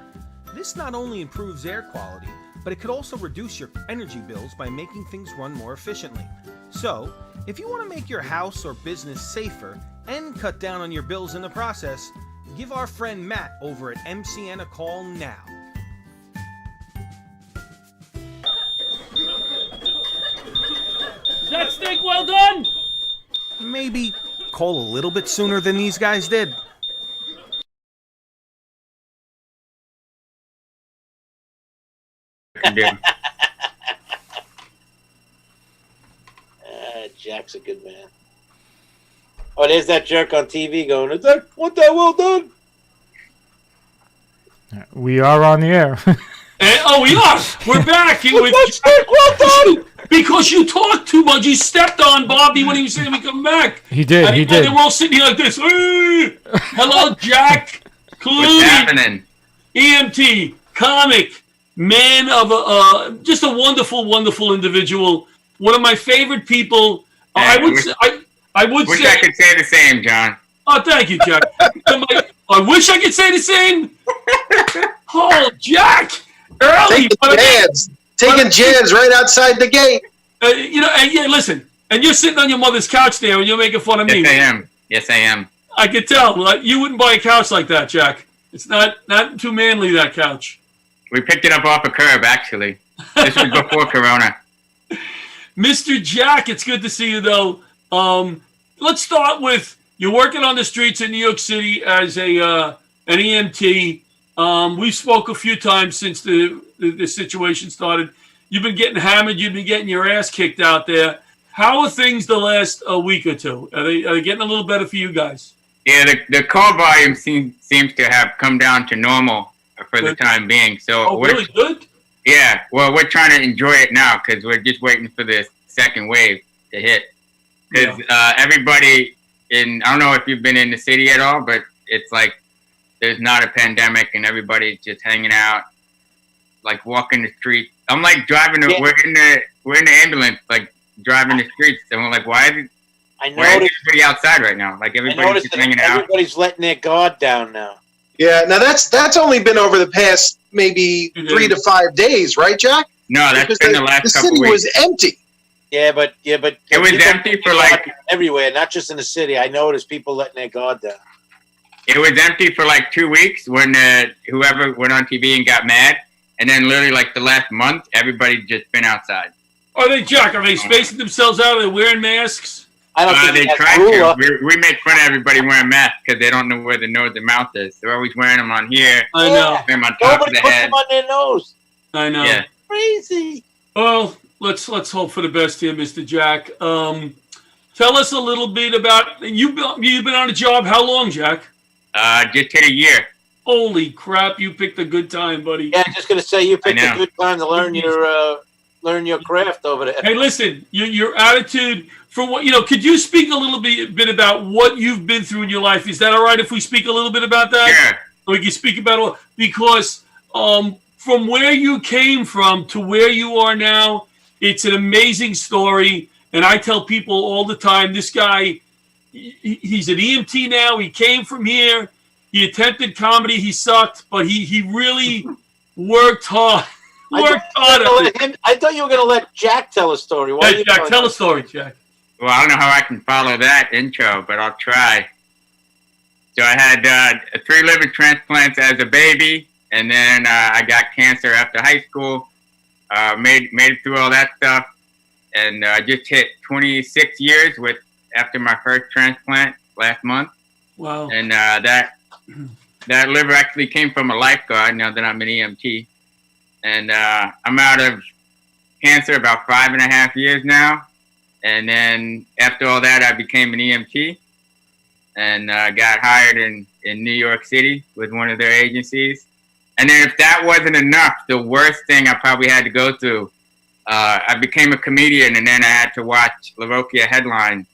This not only improves air quality, but it could also reduce your energy bills by making things run more efficiently. So, if you want to make your house or business safer and cut down on your bills in the process, give our friend Matt over at MCN a call now. Is that steak well done? Maybe call a little bit sooner than these guys did. Jack's a good man. Oh, there's that jerk on TV going, "Is that what that well done?" We are on the air. Oh, we are. We're back. Because you talked too much. You stepped on Bobby when he was saying we come back. He did. He did. They were all sitting here like this. Hello, Jack. What's happening? EMT, comic, man of just a wonderful, wonderful individual. One of my favorite people. I would say I could say the same, John. Oh, thank you, Jack. I wish I could say the same. Oh, Jack. Early, taking jabs right outside the gate. Yeah, listen, and you're sitting on your mother's couch there, and you're making fun of me. Yes, I am. I could tell. You wouldn't buy a couch like that, Jack. It's not too manly, that couch. We picked it up off a curb, actually. This was before Corona. Mr. Jack, it's good to see you, though. Let's start with you're working on the streets in New York City as an EMT. We spoke a few times since the situation started. You've been getting hammered. You've been getting your ass kicked out there. How are things the last week or two? Are they getting a little better for you guys? Yeah, the call volume seems to have come down to normal for the time being. So really good? Yeah, well, we're trying to enjoy it now because we're just waiting for the second wave to hit. Because everybody I don't know if you've been in the city at all, but it's like there's not a pandemic and everybody's just hanging out, like walking the street. I'm like driving. We're in the ambulance, like driving the streets, and we're like, why is everybody outside right now? Like everybody's just hanging out. Everybody's letting their guard down now. Yeah, now that's only been over the past maybe 3 to 5 days, right, Jack? No, that's been the last couple weeks. The city was empty. Yeah, but it was empty for like everywhere, not just in the city. I noticed people letting their guard down. It was empty for like 2 weeks when whoever went on TV and got mad, and then literally like the last month, everybody just been outside. Are they, Jack? Are they spacing themselves out? Are they wearing masks? I don't think they try to. We make fun of everybody wearing masks because they don't know where the nose and mouth is. They're always wearing them on here. I know. Them on top of the head. Them on their nose. I know. Yeah. crazy. Well, let's hope for the best here, Mr. Jack. Tell us a little bit about you've been on a job. How long, Jack? Just hit a year. Holy crap! You picked a good time, buddy. Yeah, I'm just gonna say you picked a good time to learn your craft over there. Hey, listen, your attitude for what could you speak a little bit about what you've been through in your life? Is that all right if we speak a little bit about that? Sure. We can speak about because from where you came from to where you are now, it's an amazing story. And I tell people all the time, this guy, he's an EMT now. He came from here. He attempted comedy. He sucked, but he really worked hard. I thought you were going to let Jack tell a story. Why Hey, Jack, tell a story, Jack. Well, I don't know how I can follow that intro, but I'll try. So I had 3 liver transplants as a baby, and then I got cancer after high school. Made it through all that stuff, and just hit 26 years after my first transplant last month. Wow! And that liver actually came from a lifeguard. Now that I'm an EMT, and I'm out of cancer about 5.5 years now. And then after all that, I became an EMT and got hired in New York City with one of their agencies. And then if that wasn't enough, the worst thing I probably had to go through, I became a comedian, and then I had to watch LaRocchia headline.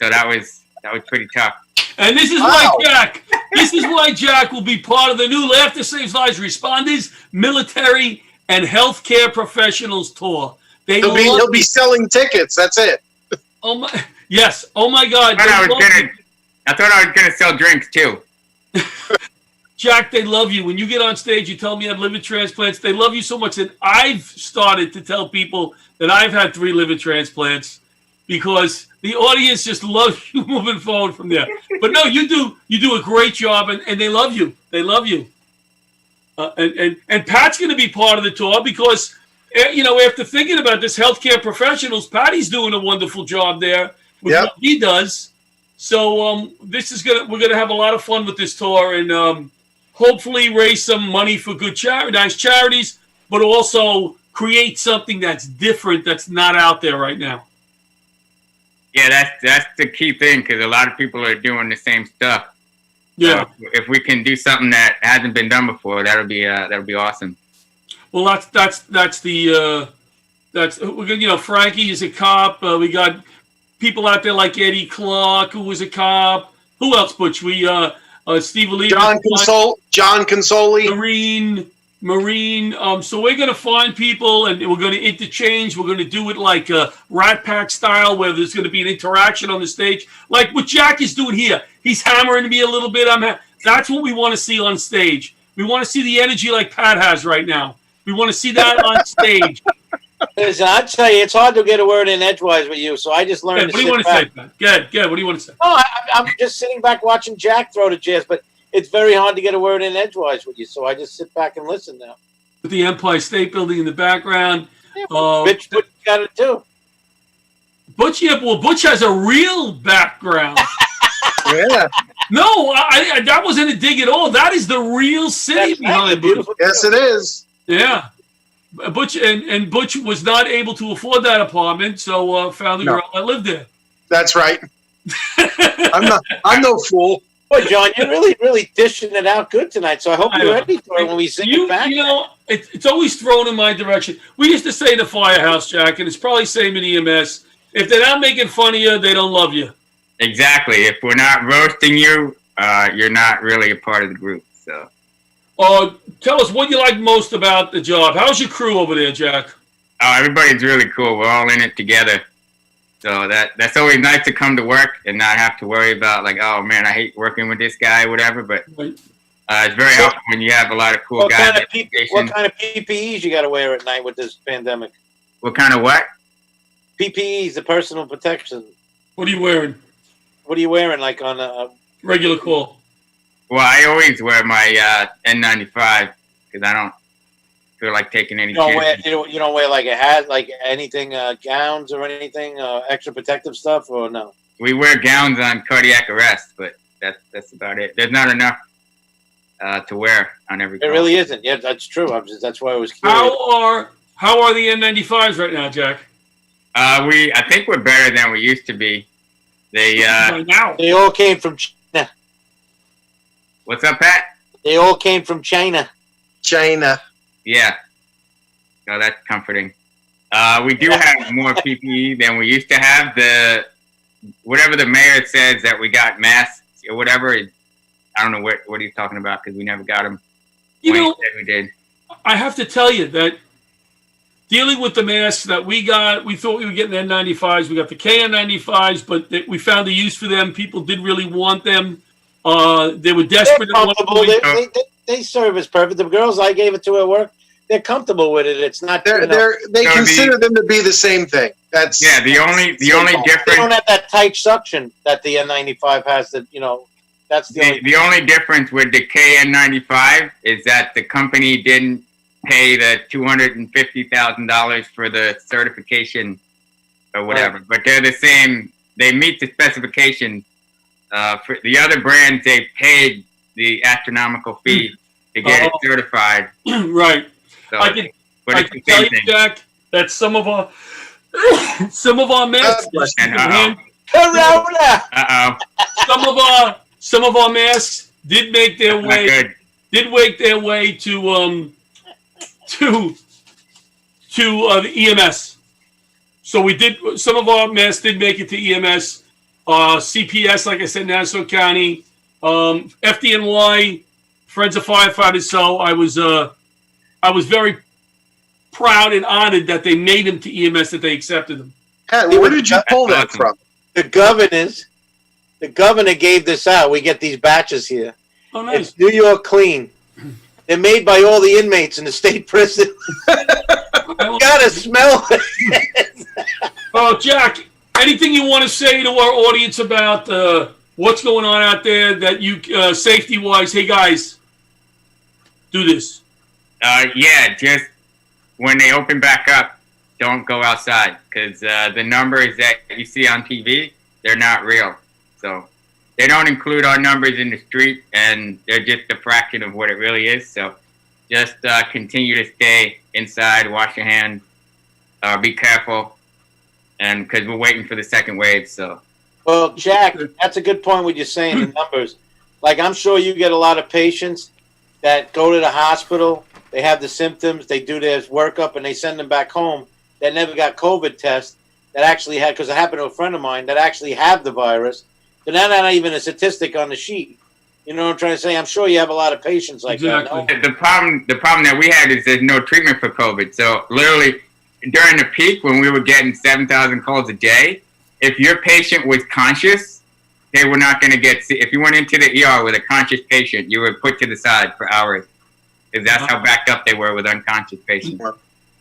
So that was pretty tough. And this is why Jack will be part of the new Laughter Saves Lives Responders, Military, and Healthcare Professionals Tour. He'll be selling tickets. That's it. Oh my! Yes. Oh my God! I thought I was gonna sell drinks too. Jack, they love you. When you get on stage, you tell me you have liver transplants. They love you so much that I've started to tell people that I've had 3 liver transplants because the audience just loves you moving forward from there. But no, you do a great job, and they love you. They love you. And Pat's going to be part of the tour because, after thinking about this, healthcare professionals, Patty's doing a wonderful job there with what he does. So we're gonna have a lot of fun with this tour and hopefully raise some money for good nice charities, but also create something that's different that's not out there right now. Yeah, that's the key thing because a lot of people are doing the same stuff. Yeah. So if we can do something that hasn't been done before, that'll be awesome. Well, that's Frankie is a cop. We got people out there like Eddie Clark, who was a cop. Who else, Butch? Steve Lee. John Consoli. Marine. So we're going to find people, and we're going to interchange. We're going to do it like Rat Pack style, where there's going to be an interaction on the stage. Like what Jack is doing here. He's hammering me a little bit. That's what we want to see on stage. We want to see the energy like Pat has right now. We want to see that on stage. Listen, I tell you, it's hard to get a word in edgewise with you. So I just learned. What do you want to say, Pat? Good. What do you want to say? Oh, I'm just sitting back watching Jack throw the jazz, but it's very hard to get a word in edgewise with you. So I just sit back and listen now. With the Empire State Building in the background. Butch got it too. Butch has a real background. Yeah. No, that wasn't a dig at all. That is the real city behind Butch. Yes, it is. Yeah. Butch and Butch was not able to afford that apartment, so found a girl that lived there. That's right. I'm no fool. Boy, John, you're really dishing it out good tonight. So I hope you're ready for it when we sing it back. It's always thrown in my direction. We used to say the Firehouse, Jack, and it's probably same in EMS. If they're not making fun of you, they don't love you. Exactly. If we're not roasting you, you're not really a part of the group. So. Tell us what you like most about the job. How's your crew over there, Jack? Oh, everybody's really cool. We're all in it together. So that's always nice to come to work and not have to worry about like, oh man, I hate working with this guy or whatever. But it's very helpful when you have a lot of cool guys. What kind of PPEs you got to wear at night with this pandemic? What kind of what? PPEs, the personal protection. What are you wearing? What are you wearing, like on a regular call? Well, I always wear my N95 because I don't feel like taking any chances. You don't wear like a hat, like anything, gowns or anything, extra protective stuff, or no? We wear gowns on cardiac arrest, but that's about it. There's not enough to wear on every It call. really isn't. Yeah, that's true. That's why I was curious. How are the N95s right now, Jack? I think we're better than we used to be. They all came from China. What's up, Pat? They all came from China. China. Yeah. No, that's comforting. We do have more PPE than we used to have. Whatever the mayor says that we got masks or whatever, I don't know what he's talking about because we never got them. You know, he said we did. I have to tell you that dealing with the masks that we got, we thought we were getting N95s. We got the KN95s, but we found a use for them. People did really want them. They were desperate. They're comfortable. They serve as perfect. The girls I gave it to at work, they're comfortable with it. It's not. They consider them to be the same thing. That's the only difference. They don't have that tight suction that the N95 has. That that's the only difference with the KN95 is that the company didn't pay the $250,000 for the certification or whatever, but they're the same. They meet the specifications. For the other brands, they paid the astronomical fee to get it certified. Right. So, I can tell you, Jack, that some of our masks. Corona. Some of our masks did make their way. Did make their way to the EMS. So we did. Some of our masks did make it to EMS. CPS, like I said, Nassau County, FDNY, Friends of Firefighters. So I was very proud and honored that they made them to EMS, that they accepted them. Where did you pull that from? The governor gave this out. We get these batches here. Oh, nice. It's New York Clean. They're made by all the inmates in the state prison. Gotta smell it. Oh, Jack, anything you want to say to our audience about what's going on out there that you, safety-wise, hey, guys, do this. Yeah, just when they open back up, don't go outside because the numbers that you see on TV, they're not real. So they don't include our numbers in the street, and they're just a fraction of what it really is. So just continue to stay inside, wash your hands, be careful, and because we're waiting for the second wave. So. Well, Jack, that's a good point what you're saying, the numbers. Like, I'm sure you get a lot of patients that go to the hospital, they have the symptoms, they do their workup, and they send them back home that never got COVID test, that actually had, because it happened to a friend of mine, that actually have the virus. But that's not even a statistic on the sheet. You know what I'm trying to say? I'm sure you have a lot of patients like that. No? The problem that we had is there's no treatment for COVID. So literally, during the peak when we were getting 7,000 calls a day, if your patient was conscious, they were not going to get sick. If you went into the ER with a conscious patient, you were put to the side for hours. Because that's how backed up they were with unconscious patients.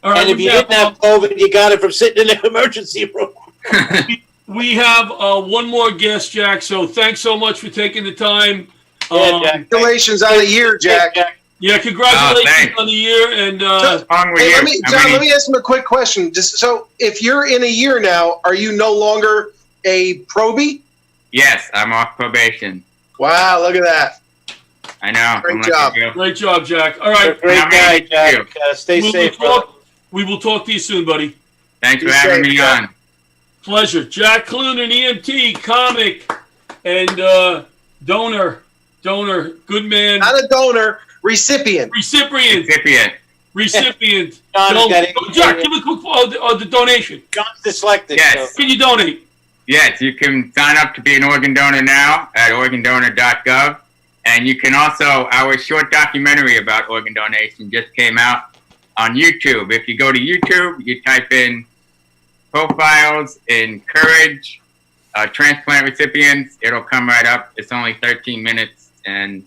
And if you didn't have COVID, you got it from sitting in the emergency room. We have one more guest, Jack. So thanks so much for taking the time. Congratulations on the year, Jack. Yeah, congratulations on the year. And let me ask him a quick question. Just so, if you're in a year now, are you no longer a probie? Yes, I'm off probation. Wow, look at that. I know. Great job. Great job, Jack. All right. Great guy, Jack. Stay safe, brother. We will talk to you soon, buddy. Thanks for having me on. Pleasure. Jack Clunan, EMT, comic, and donor. Good man. Not a donor, recipient. Recipient. Jack, give a quick the donation. John's dyslexic. Yes. Can you donate? Yes, you can sign up to be an organ donor now at organdonor.gov. And you can also, our short documentary about organ donation just came out on YouTube. If you go to YouTube, you type in profiles, encourage transplant recipients, it'll come right up. It's only 13 minutes and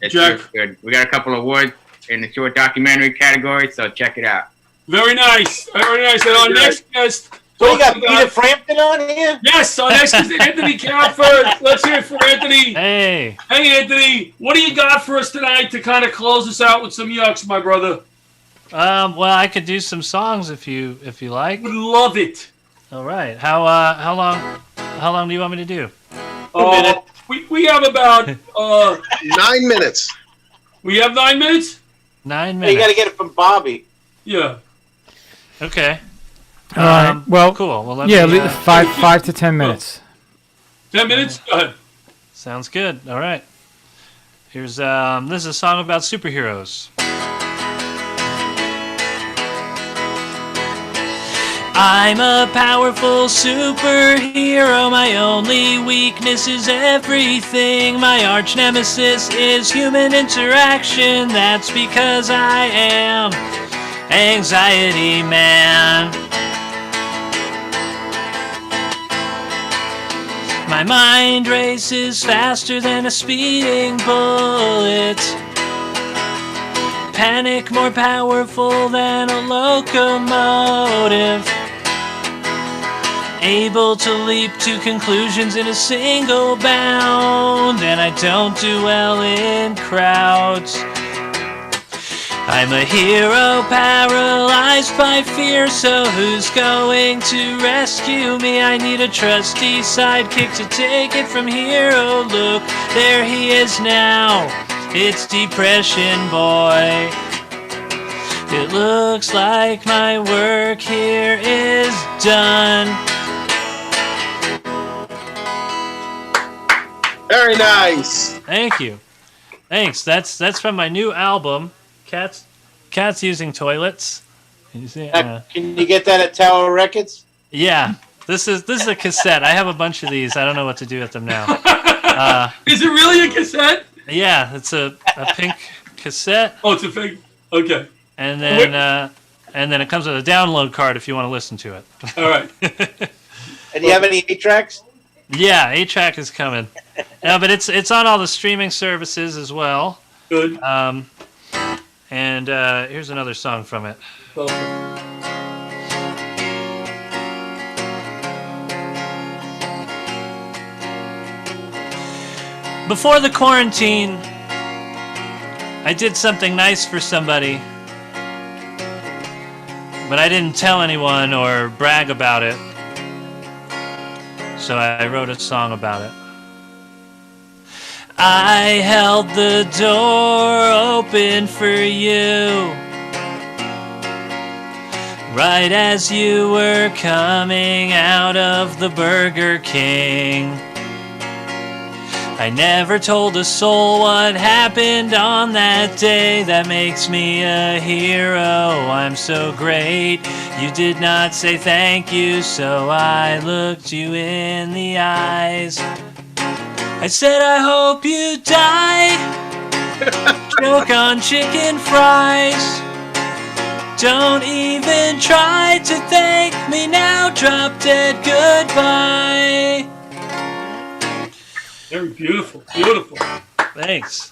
it's really good. We got a couple of awards in the short documentary category, so check it out. Very nice. Very nice. And our next guest. We got Peter Frampton on here? Yes, our next is Anthony Catford. Let's hear it for Anthony. Hey. Hey, Anthony. What do you got for us tonight to kind of close us out with some yucks, my brother? Well, I could do some songs if you like. Would love it. All right. How long do you want me to do? We have about 9 minutes. We have 9 minutes? 9 You minutes. got to get it from Bobby. Yeah. Okay. All right. Well, cool. Well, let yeah, me, 5 to 10 minutes. 10 minutes? Go ahead. Sounds good. All right. Here's this is a song about superheroes. I'm a powerful superhero. My only weakness is everything. My arch nemesis is human interaction. That's because I am Anxiety Man. My mind races faster than a speeding bullet. Panic more powerful than a locomotive. Able to leap to conclusions in a single bound. And I don't do well in crowds. I'm a hero paralyzed by fear, so who's going to rescue me? I need a trusty sidekick to take it from here. Oh look, there he is now. It's Depression Boy. It looks like my work here is done. Very nice. Thank you. Thanks. That's from my new album. Cats using toilets. Can you see? Can you get that at Tower Records? Yeah. This is a cassette. I have a bunch of these. I don't know what to do with them now. Is it really a cassette? Yeah, it's a pink cassette. Oh, it's a pink. Okay. And then it comes with a download card if you want to listen to it. All right. And do you have any 8-tracks? Yeah, 8-track is coming. No, but it's on all the streaming services as well. Good. And here's another song from it. Before the quarantine, I did something nice for somebody, but I didn't tell anyone or brag about it, so I wrote a song about it. I held the door open for you right as you were coming out of the Burger King. I never told a soul what happened on that day. That makes me a hero. I'm so great. You did not say thank you, so I looked you in the eyes. I said, I hope you die. Choke on chicken fries. Don't even try to thank me now. Drop dead goodbye. Very beautiful. Beautiful. Thanks.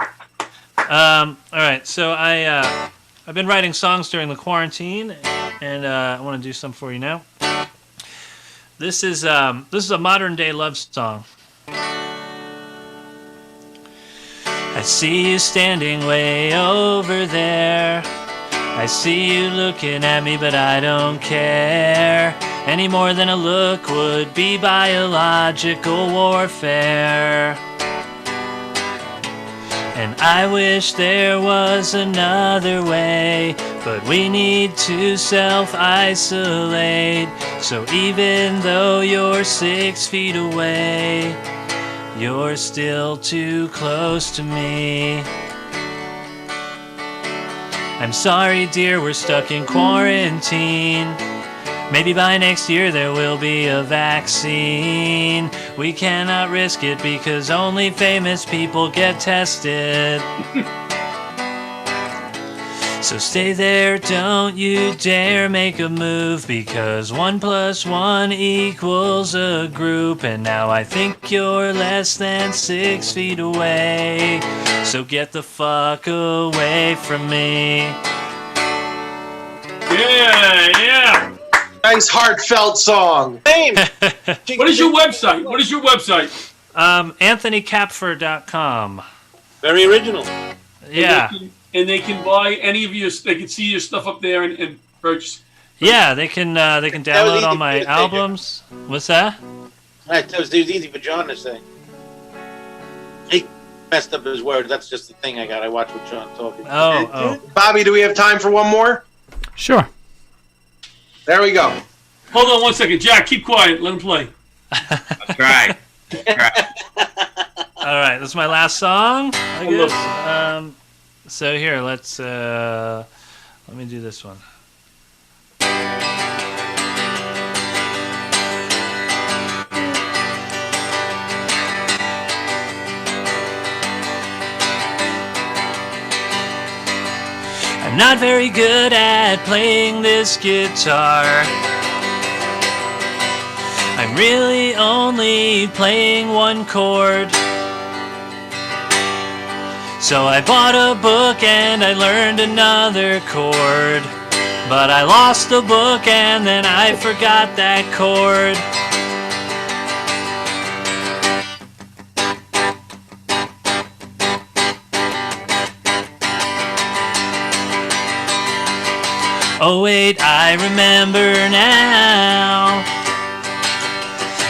All right, so I've been writing songs during the quarantine, and I want to do some for you now. This is a modern day love song. I see you standing way over there. I see you looking at me, but I don't care. Any more than a look would be biological warfare. And I wish there was another way, but we need to self-isolate. So even though you're 6 feet away, you're still too close to me. I'm sorry, dear, we're stuck in quarantine. Maybe by next year there will be a vaccine. We cannot risk it because only famous people get tested. So stay there, don't you dare make a move, because 1 + 1 equals a group. And now I think you're less than 6 feet away. So get the fuck away from me. Yeah. Nice heartfelt song. What is your website? AnthonyCapfer.com. Very original. Yeah. And they can buy any of your. They can see your stuff up there and purchase. Yeah, they can download all my albums. What's that? It was easy for John to say. Hey, messed up his words. That's just the thing I got. I watch what John talking. Bobby, do we have time for one more? Sure. There we go. Hold on 1 second. Jack, keep quiet. Let him play. That's right. All right, this is my last song, I guess. So here, let me do this one. I'm not very good at playing this guitar. I'm really only playing one chord. So I bought a book and I learned another chord. But I lost the book and then I forgot that chord. Oh wait, I remember now.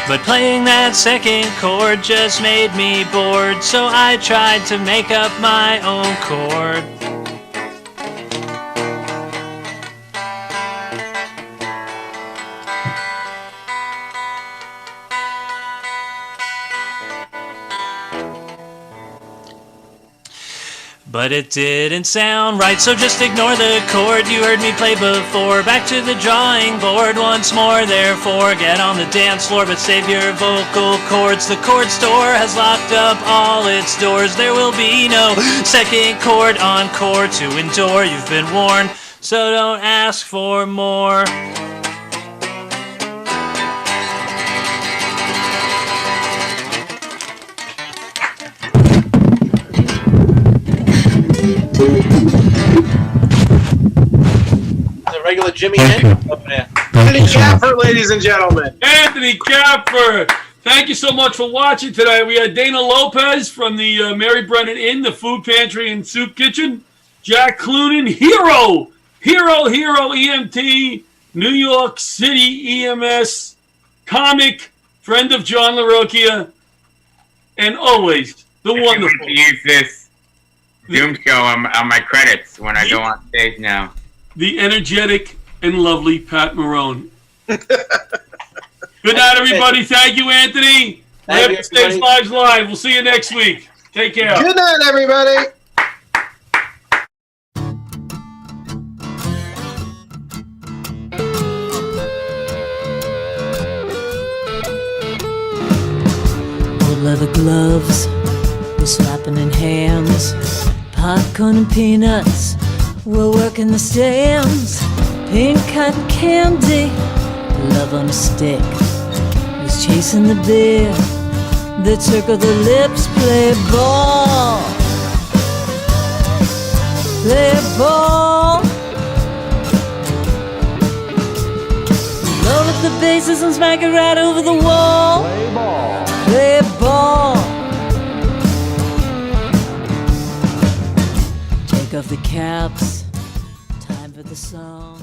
But playing that second chord just made me bored, so I tried to make up my own chord. But it didn't sound right, so just ignore the chord you heard me play before. Back to the drawing board once more, therefore. Get on the dance floor, but save your vocal cords. The chord store has locked up all its doors. There will be no second chord encore to endure. You've been warned, so don't ask for more. The regular Jimmy Hendrix up there. Anthony Capper, ladies and gentlemen. Anthony Capper. Thank you so much for watching today. We had Dana Lopez from the Mary Brennan Inn, the Food Pantry and Soup Kitchen. Jack Clunan, hero EMT, New York City EMS, comic, friend of John LaRocchia, and always the wonderful. I use this Zoom show on my credits when I go on stage now. The energetic and lovely Pat Marone. Good night, everybody. Thank you, Anthony. Thank you, After Stage Lives Live. We'll see you next week. Take care. Good night, everybody. Old leather gloves, we're slapping in hands. Popcorn and peanuts, we're working the stands. Pink cotton candy, love on a stick. Who's chasing the beer? The circle the lips, play ball. Play ball. Load up the bases and smack it right over the wall. Play ball. Play ball. Take off the caps. Time for the song.